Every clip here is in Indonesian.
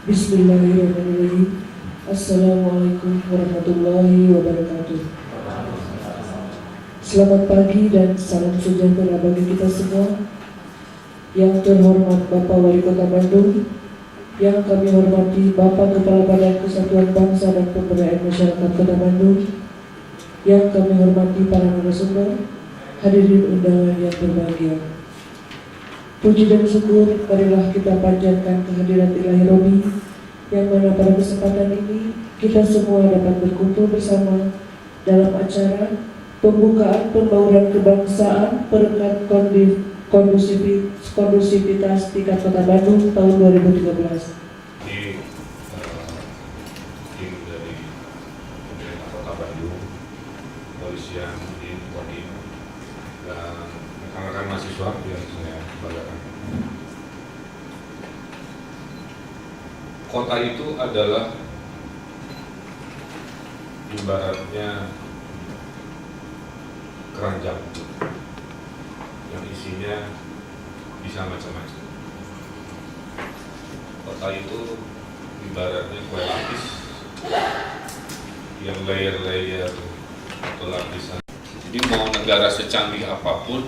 Bismillahirrahmanirrahim. Assalamualaikum warahmatullahi wabarakatuh. Selamat pagi dan salam sejahtera bagi kita semua. Yang terhormat Bapak Wali Kota Bandung, yang kami hormati Bapak Kepala Badan Kesatuan Bangsa dan Pemberdayaan Masyarakat Kota Bandung, yang kami hormati para narasumber, hadirin undangan yang berbahagia. Puji dan syukur marilah kita panjatkan kehadirat Ilahi Robi, yang mana pada kesempatan ini kita semua dapat berkumpul bersama dalam acara pembukaan pembauran kebangsaan perekat kondusivitas tingkat Kota Bandung tahun 2013. Ini tim dari pemerintah Kota Bandung, kepolisian, Kodim, dan rekan-rekan mahasiswa yang saya banggakan. Kota itu adalah ibaratnya keranjang yang isinya bisa macam-macam. Kota itu ibaratnya kue lapis yang layer-layer atau lapisan. Jadi mau negara secanggih apapun,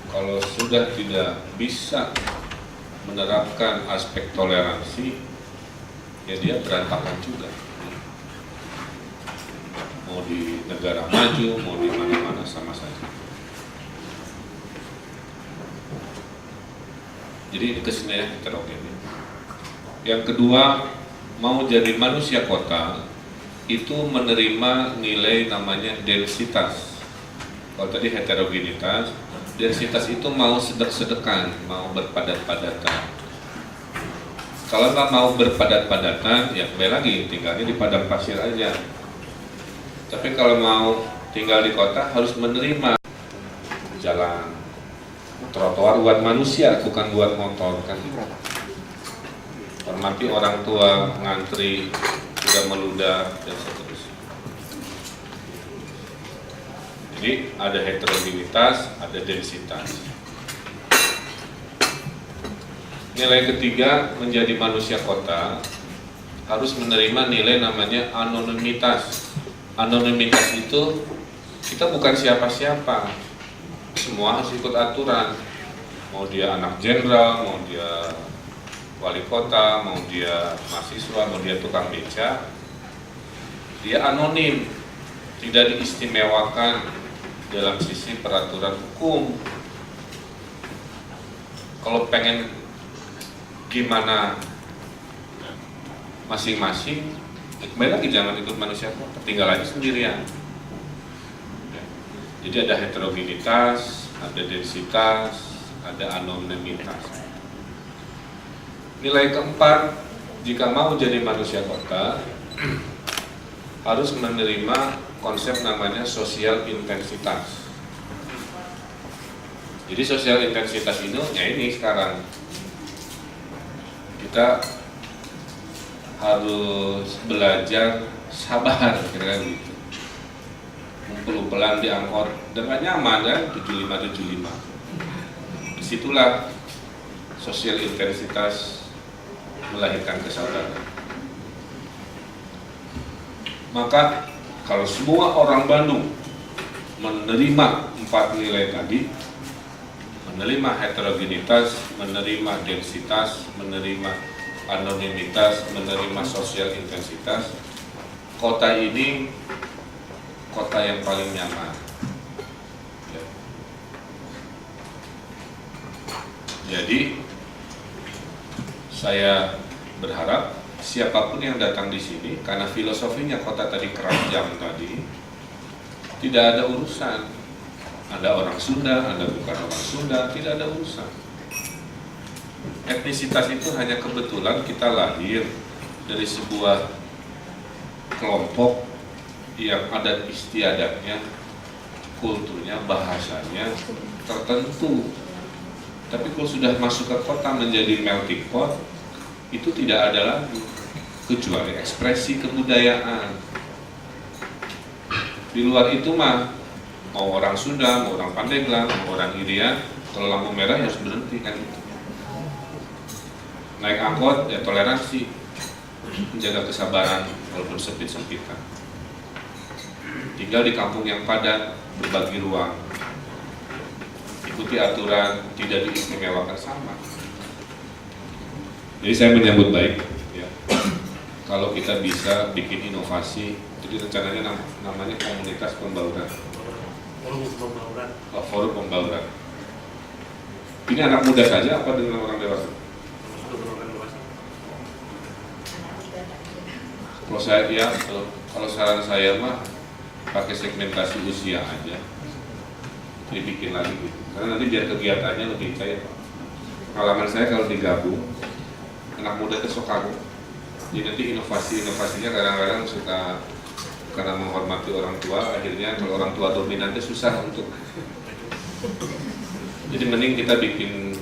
kalau sudah tidak bisa menerapkan aspek toleransi, ya dia berantakan juga. Mau di negara maju, mau di mana-mana sama saja. Jadi ini kesenian heterogen. Yang kedua, mau jadi manusia kota itu menerima nilai namanya densitas. Kalau tadi heterogenitas, densitas itu mau sedek-sedekan, mau berpadat-padatan. Kalau nggak mau berpadat-padatan, ya kembali lagi tinggalnya di padang pasir aja. Tapi kalau mau tinggal di kota harus menerima jalan trotoar buat manusia, bukan buat motor kan. Hormati orang tua, ngantri, sudah meludah dan seterusnya. Jadi ada heterogenitas, ada densitas. Nilai ketiga menjadi manusia kota harus menerima nilai namanya anonimitas. Anonimitas itu kita bukan siapa-siapa, semua harus ikut aturan. Mau dia anak jenderal, mau dia wali kota, mau dia mahasiswa, mau dia tukang beca, dia anonim, tidak diistimewakan dalam sisi peraturan hukum. Kalau pengen gimana masing-masing, kembali lagi jangan ikut manusia kota, tinggal aja sendirian. Jadi ada heterogenitas, ada densitas, ada anonimitas. Nilai keempat, jika mau jadi manusia kota, harus menerima konsep namanya sosial intensitas. Jadi sosial intensitas ini, ya ini sekarang kita harus belajar sabar, kira-kira gitu. Ngumpul-ngumpulan di angkot dengan nyaman kan, 75. Disitulah sosial intensitas melahirkan kesabaran. Maka kalau semua orang Bandung menerima 4 nilai tadi, menerima heterogenitas, menerima densitas, menerima anonimitas, menerima sosial intensitas, kota ini kota yang paling nyaman. Jadi saya berharap siapapun yang datang di sini, karena filosofinya kota tadi keranjang tadi, tidak ada urusan. Anda orang Sunda, Anda bukan orang Sunda, tidak ada urusan. Etnisitas itu hanya kebetulan kita lahir dari sebuah kelompok yang adat istiadatnya, kulturnya, bahasanya tertentu. Tapi kalau sudah masuk ke kota menjadi melting pot, itu tidak ada lagi kecuali ekspresi kebudayaan. Di luar itu mah mau orang Sunda, mau orang Pandeglang, mau orang Irian, kalau lampu merah ya harus berhenti kan. Naik angkot ya toleransi, menjaga kesabaran walaupun sempit-sempitan. Tinggal di kampung yang padat, berbagi ruang, ikuti aturan, tidak diistimewakan sama. Jadi saya menyambut baik ya, kalau kita bisa bikin inovasi. Jadi rencananya namanya komunitas pembauran. Forum pembauran. Ini anak muda saja apa dengan orang dewasa? Kalau saya ya, kalau saran saya mah pakai segmentasi usia aja, dibikin lagi gitu. Karena nanti biar kegiatannya lebih cair. Pengalaman saya kalau digabung, anak muda itu sok kagum. Jadi nanti inovasinya kadang-kadang suka karena menghormati orang tua, akhirnya kalau orang tua dominan itu susah untuk. Jadi mending kita bikin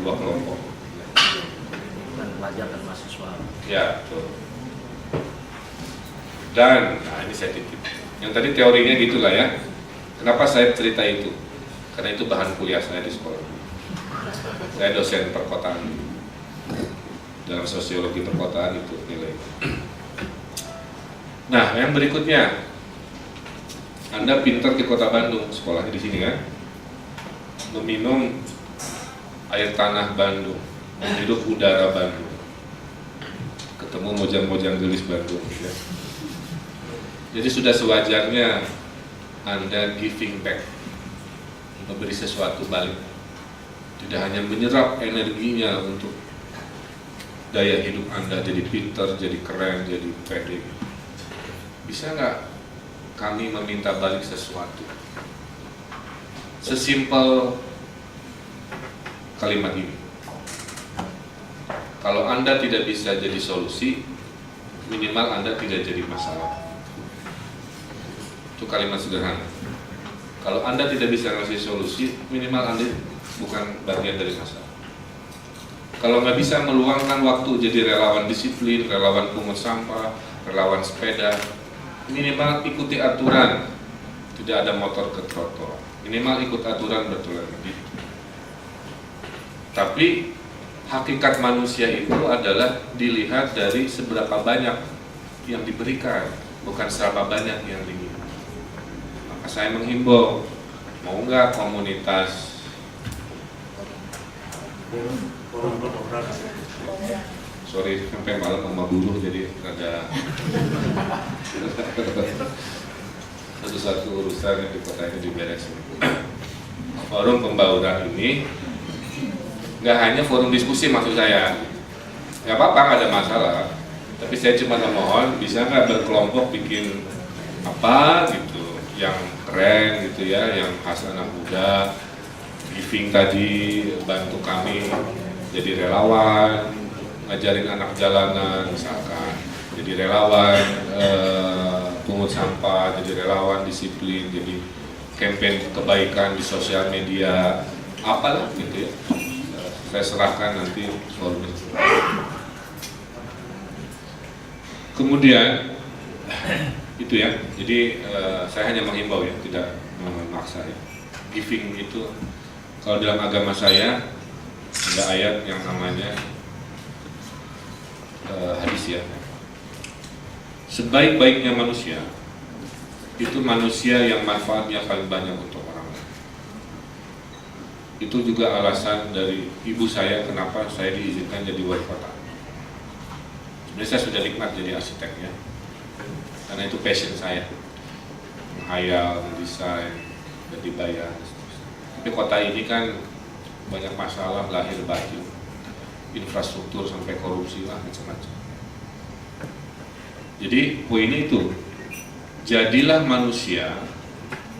dua kelompok. Dan pelajar dan mahasiswa. Ya, betul. Dan, nah ini saya titip. Yang tadi teorinya gitulah ya. Kenapa saya cerita itu? Karena itu bahan kuliah saya di sekolah. Saya dosen perkotaan. Dalam sosiologi perkotaan itu nilai. Nah, yang berikutnya, Anda pintar di Kota Bandung, sekolahnya di sini kan? Meminum air tanah Bandung, menghirup udara Bandung, ketemu mojang-mojang gelis Bandung. Ya. Jadi sudah sewajarnya Anda giving back, memberi sesuatu balik, tidak hanya menyerap energinya untuk daya hidup Anda jadi pintar, jadi keren, jadi pede. Bisa nggak kami meminta balik sesuatu? Sesimpel kalimat ini. Kalau Anda tidak bisa jadi solusi, minimal Anda tidak jadi masalah. Itu kalimat sederhana. Kalau Anda tidak bisa ngasih solusi, minimal Anda bukan bagian dari masalah. Kalau nggak bisa meluangkan waktu jadi relawan disiplin, relawan pungut sampah, relawan sepeda, minimal ikuti aturan, tidak ada motor ke trotoar. Minimal ikut aturan betul lebih. Tapi hakikat manusia itu adalah dilihat dari seberapa banyak yang diberikan, bukan seberapa banyak yang diminta. Maka saya menghimbau, mau nggak komunitas sorry sampai malam sama buruh jadi ada satu-satu urusan yang di kota ini diberesin. Forum pembauran ini nggak hanya forum diskusi maksud saya, nggak apa-apa nggak ada masalah, tapi saya cuma memohon bisa nggak berkelompok bikin apa gitu yang keren gitu ya, yang khas anak muda, giving tadi, bantu kami jadi relawan, ngajarin anak jalanan misalkan, jadi relawan pungut sampah, jadi relawan disiplin, jadi campaign kebaikan di sosial media, apalah gitu ya. Saya serahkan nanti forum itu. Kemudian itu ya, jadi saya hanya menghimbau ya, tidak memaksa ya. Giving itu kalau dalam agama saya ada ayat yang namanya hadis ya. Sebaik-baiknya manusia itu manusia yang manfaatnya paling banyak untuk orang lain. Itu juga alasan dari ibu saya kenapa saya diizinkan jadi wali kota. Sebenarnya saya sudah nikmat jadi arsitek ya, karena itu passion saya, menghayal, mendesain, dan dibayar. Tapi kota ini kan banyak masalah lahir batin, infrastruktur sampai korupsi lah macam-macam. Jadi poinnya itu, jadilah manusia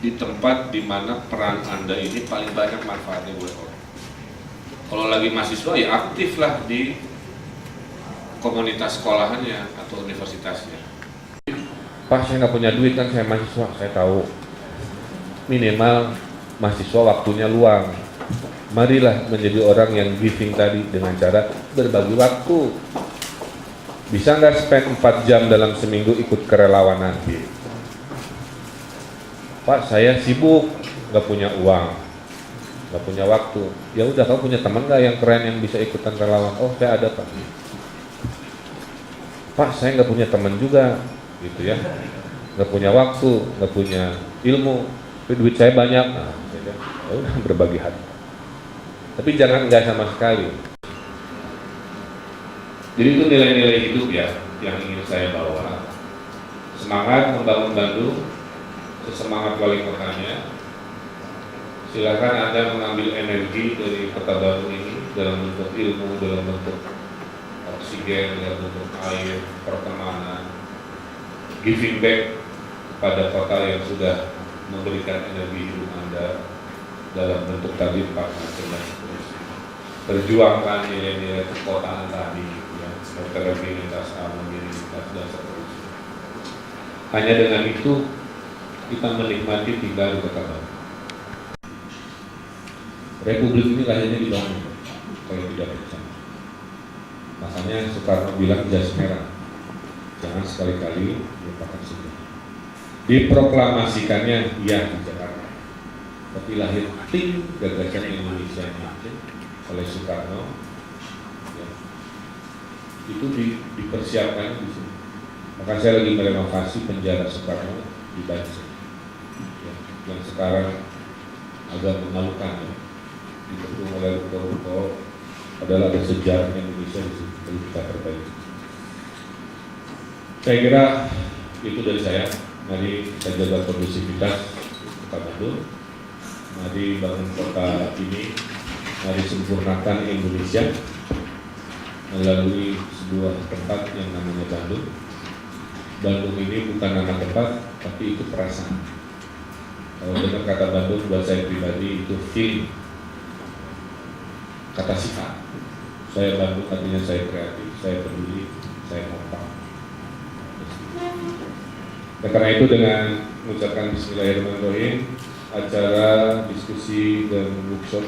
di tempat di mana peran Anda ini paling banyak manfaatnya buat orang. Kalau lagi mahasiswa ya aktiflah di komunitas sekolahannya atau universitasnya. Pak, saya nggak punya duit kan, saya mahasiswa, saya tahu. Minimal mahasiswa waktunya luang. Marilah menjadi orang yang giving tadi dengan cara berbagi waktu. Bisa nggak spend 4 jam dalam seminggu ikut kerelawanan? Pak, saya sibuk, nggak punya uang, nggak punya waktu. Ya udah, kamu punya teman nggak yang keren yang bisa ikutan relawan? Oh, saya ada Pak. Pak saya nggak punya teman juga, gitu ya, nggak punya waktu, nggak punya ilmu, tapi duit saya banyak, nah, ya udah berbagi hati. Tapi jangan nggak sama sekali. Jadi itu nilai-nilai hidup ya yang ingin saya bawa. Semangat membangun Bandung, sesemangat wali kotanya. Silakan Anda mengambil energi dari kota Bandung ini dalam bentuk ilmu, dalam bentuk oksigen, dalam bentuk air, pertemanan, giving back kepada kota yang sudah memberikan energi hidup Anda dalam bentuk tadi 4 macam dan seterusnya. Perjuangkan nilai-nilai kekotaan tadi, ya, heterogenitas, homogenitas dan seterusnya. Hanya dengan itu kita menikmati tinggal di kota Bandung. Republik ini lahirnya dibangun, kalau tidak percaya. Makanya Soekarno bilang jas merah, jangan sekali-kali melupakan sejarah. Diproklamasikannya ya di Jakarta, tapi lahir tim gagasan Indonesia oleh Soekarno, ya, itu dipersiapkan di sini. Maka saya lagi merenovasi penjara Soekarno di Banjar, ya, yang sekarang agak memalukan, ya, didukung oleh ruko-ruko, padahal ada sejarahnya Indonesia di sini, perlu kita perbaiki. Saya kira itu dari saya. Mari kita jaga kondusivitas kota Bandung. Mari bangun kota ini. Mari sempurnakan Indonesia melalui sebuah tempat yang namanya Bandung. Bandung ini bukan nama tempat, tapi itu perasaan. Kalau dengan kata Bandung buat saya pribadi itu feeling, kata sifat. Saya Bandung artinya saya kreatif, saya peduli, saya kompak. Nah, karena itu dengan mengucapkan Bismillahirrahmanirrahim, acara diskusi dan workshop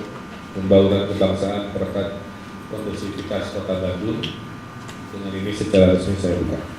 pembangunan kebangsaan perkat kondusivitas kota Bandung dengan ini secara resmi saya buka.